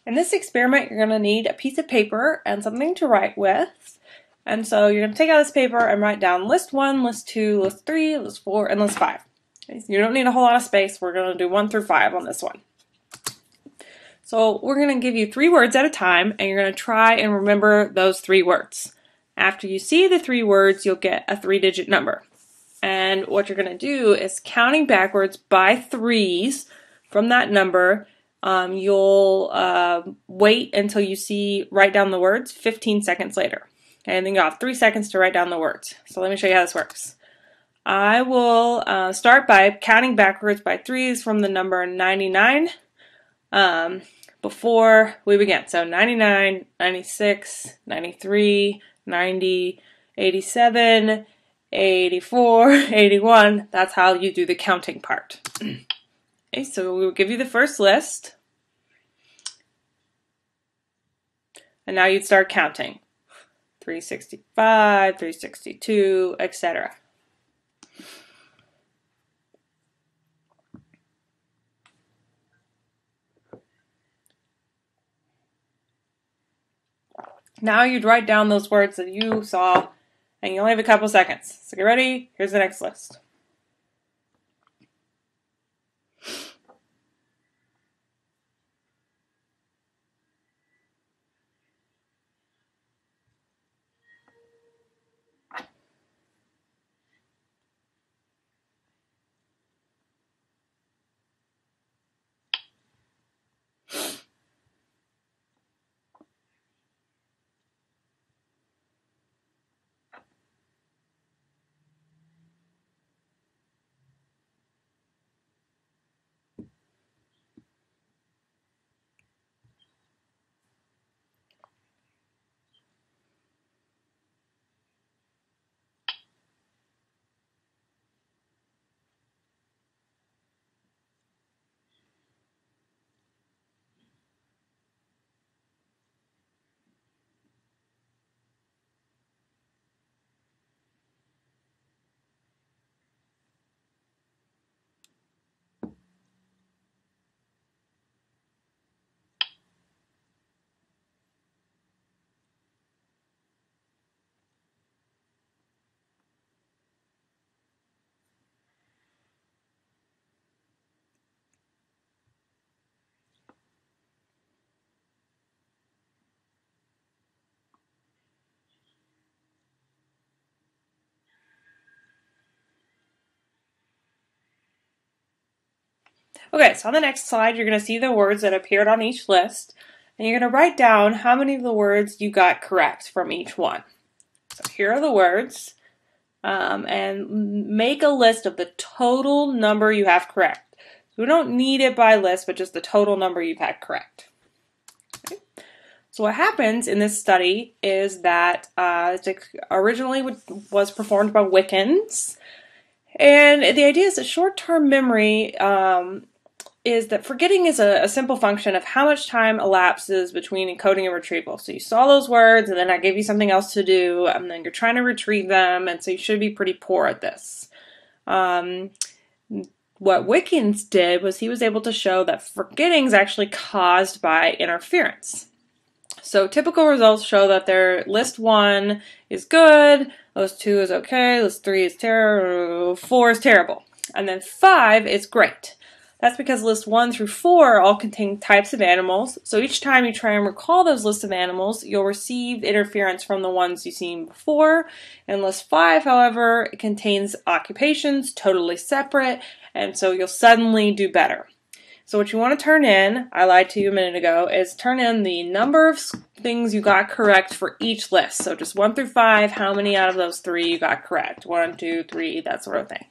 In this experiment, you're going to need a piece of paper and something to write with. And so you're going to take out this paper and write down list 1, list 2, list 3, list 4, and list 5. Okay, so you don't need a whole lot of space. We're going to do 1 through 5 on this one. So we're going to give you 3 words at a time, and you're going to try and remember those 3 words. After you see the 3 words, you'll get a 3-digit number. And what you're going to do is counting backwards by 3s from that number. You'll wait until you write down the words 15 seconds later. Okay, and then you'll have 3 seconds to write down the words. So let me show you how this works. I will start by counting backwards by 3s from the number 99 before we begin. So 99, 96, 93, 90, 87, 84, 81. That's how you do the counting part. Okay, so we will give you the first list. And now you'd start counting. 365, 362, etc. Now you'd write down those words that you saw, and you only have a couple seconds. So get ready, here's the next list. Okay, so on the next slide, you're going to see the words that appeared on each list, and you're going to write down how many of the words you got correct from each one. So here are the words, and make a list of the total number you have correct. So we don't need it by list, but just the total number you've had correct. Okay. So what happens in this study is that it originally was performed by Wiccans, and the idea is that short-term memory is that forgetting is a simple function of how much time elapses between encoding and retrieval. So you saw those words, and then I gave you something else to do, and then you're trying to retrieve them, and so you should be pretty poor at this. What Wiccans did was he was able to show that forgetting is actually caused by interference. So typical results show that their list 1 is good, list 2 is okay, list 3 is terrible, 4 is terrible, and then 5 is great. That's because lists 1 through 4 all contain types of animals, so each time you try and recall those lists of animals, you'll receive interference from the ones you've seen before. And list 5, however, it contains occupations, totally separate, and so you'll suddenly do better. So what you want to turn in, I lied to you a minute ago, is turn in the number of things you got correct for each list. So just 1 through 5, how many out of those 3 you got correct? 1, 2, 3, that sort of thing.